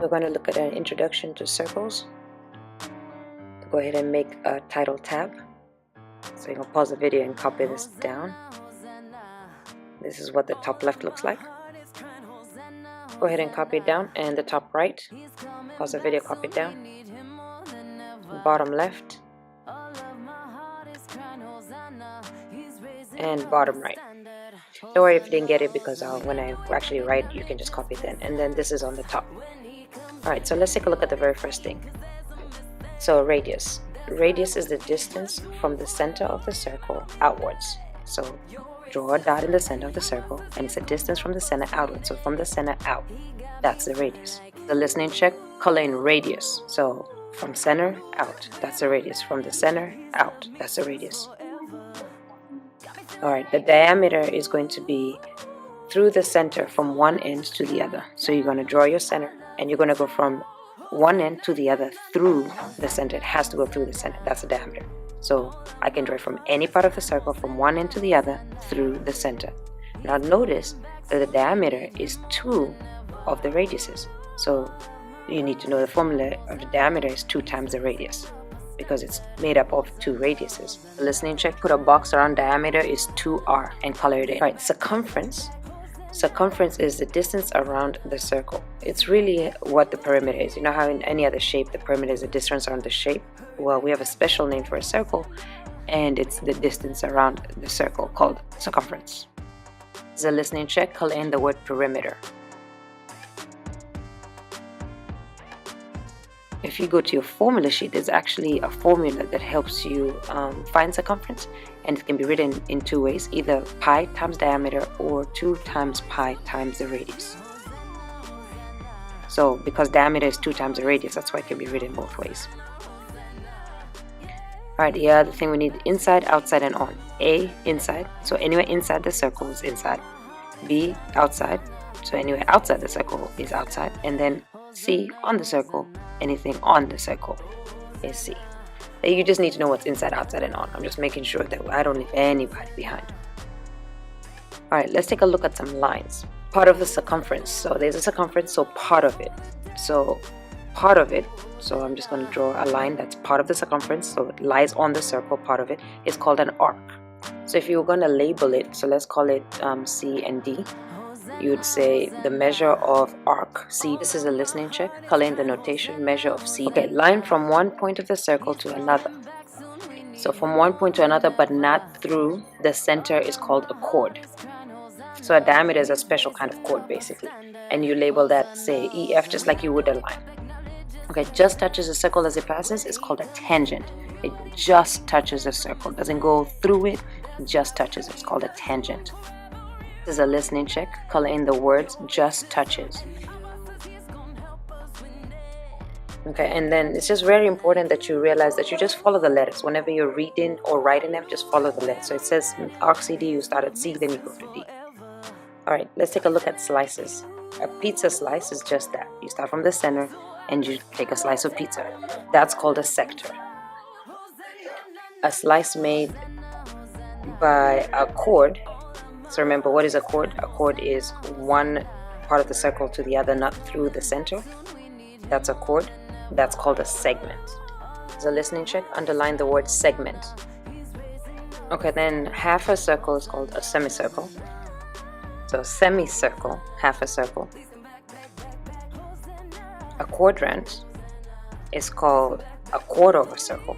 We're going to look at an introduction to circles. Go ahead and make a title tab. So you can pause the video and copy this down. This is what the top left looks like. Go ahead and copy it down, and the top right. Pause the video, copy it down. Bottom left. And bottom right. Don't worry if you didn't get it, because when I actually write, you can just copy it then. And then this is on the top. Alright, so let's take a look at the very first thing. So radius. Radius is the distance from the center of the circle outwards. So draw a dot in the center of the circle, and it's a distance from the center outwards. So from the center out, that's the radius. The listening check, color in radius. So from center out, that's the radius. From the center out, that's the radius. Alright, the diameter is going to be through the center from one end to the other. So you're going to draw your center, and you're going to go from one end to the other through the center. It has to go through the center. That's the diameter. So I can draw it from any part of the circle from one end to the other through the center. Now notice that the diameter is 2 of the radiuses. So you need to know the formula of the diameter is 2 times the radius, because it's made up of 2 radiuses. The listening check, put a box around diameter is 2r and color it in. Alright, circumference. Circumference is the distance around the circle. It's really what the perimeter is. You know how in any other shape the perimeter is the distance around the shape? Well, we have a special name for a circle, and it's the distance around the circle called circumference. As a listening check, color in the word perimeter. If you go to your formula sheet, there's actually a formula that helps you find circumference, and it can be written in 2 ways, either pi times diameter or 2 times pi times the radius. So because diameter is 2 times the radius, that's why it can be written both ways. Alright, the other thing we need: inside, outside, and on. A, inside, so anywhere inside the circle is inside. B, outside, so anywhere outside the circle is outside. And then C, on the circle, anything on the circle is C. You just need to know what's inside, outside, and on. I'm just making sure that I don't leave anybody behind. Alright, let's take a look at some lines. Part of the circumference. So there's a circumference, so part of it. So part of it, so I'm just going to draw a line that's part of the circumference, so it lies on the circle. Part of it is called an arc. So if you were going to label it, so let's call it C and D, you would say the measure of arc C. This is a listening check. Color in the notation, measure of C. Okay, line from one point of the circle to another. So from one point to another, but not through the center, is called a chord. So a diameter is a special kind of chord, basically. And you label that, say, EF, just like you would a line. Okay, just touches the circle as it passes is called a tangent. It just touches the circle, doesn't go through it, just touches it. It's called a tangent. This is a listening check. Color in the words just touches. Okay, and then it's just very important that you realize that you just follow the letters. Whenever you're reading or writing them, just follow the letters. So it says arc CD, you start at C, then you go to D. Alright, let's take a look at slices. A pizza slice is just that. You start from the center and you take a slice of pizza. That's called a sector. A slice made by a chord. So remember, what is a chord? A chord is one part of the circle to the other, not through the center. That's a chord. That's called a segment. As a listening check, underline the word segment. Okay, then half a circle is called a semicircle. So semicircle, half a circle. A quadrant is called a quarter of a circle.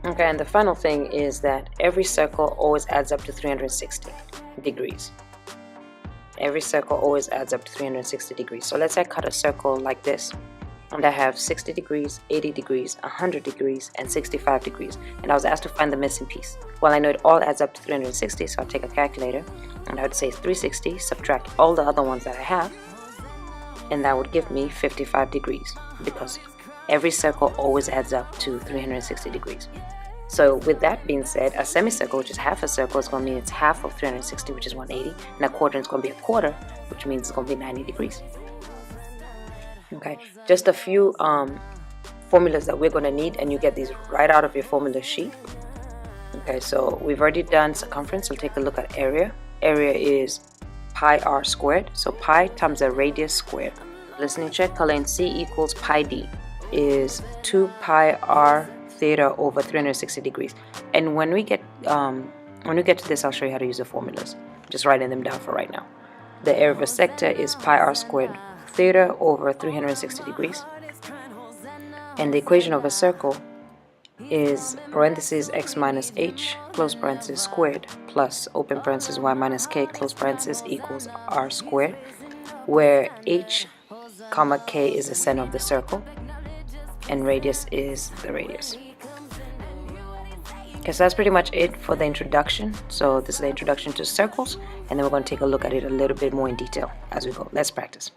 Okay, and the final thing is that every circle always adds up to 360 degrees. Every circle always adds up to 360 degrees. So let's say I cut a circle like this, and I have 60 degrees, 80 degrees, 100 degrees, and 65 degrees. And I was asked to find the missing piece. Well, I know it all adds up to 360, so I'll take a calculator, and I would say 360, subtract all the other ones that I have, and that would give me 55 degrees, because every circle always adds up to 360 degrees. So with that being said, a semicircle, which is half a circle, is going to mean it's half of 360, which is 180, and a quadrant is going to be a quarter, which means it's going to be 90 degrees. Okay, just a few formulas that we're going to need, and you get these right out of your formula sheet. Okay, so we've already done circumference, so we'll take a look at area. Area is pi r squared. So pi times the radius squared. Listening check, color in C equals pi d is 2 pi r theta over 360 degrees. And when we get to this, I'll show you how to use the formulas. Just writing them down for right now. The area of a sector is pi r squared theta over 360 degrees. And the equation of a circle is parentheses x minus h close parentheses squared plus open parentheses y minus k close parentheses equals r squared, where h comma k is the center of the circle and radius is the radius. Okay, so that's pretty much it for the introduction. So this is the introduction to circles, and then we're going to take a look at it a little bit more in detail as we go. Let's practice.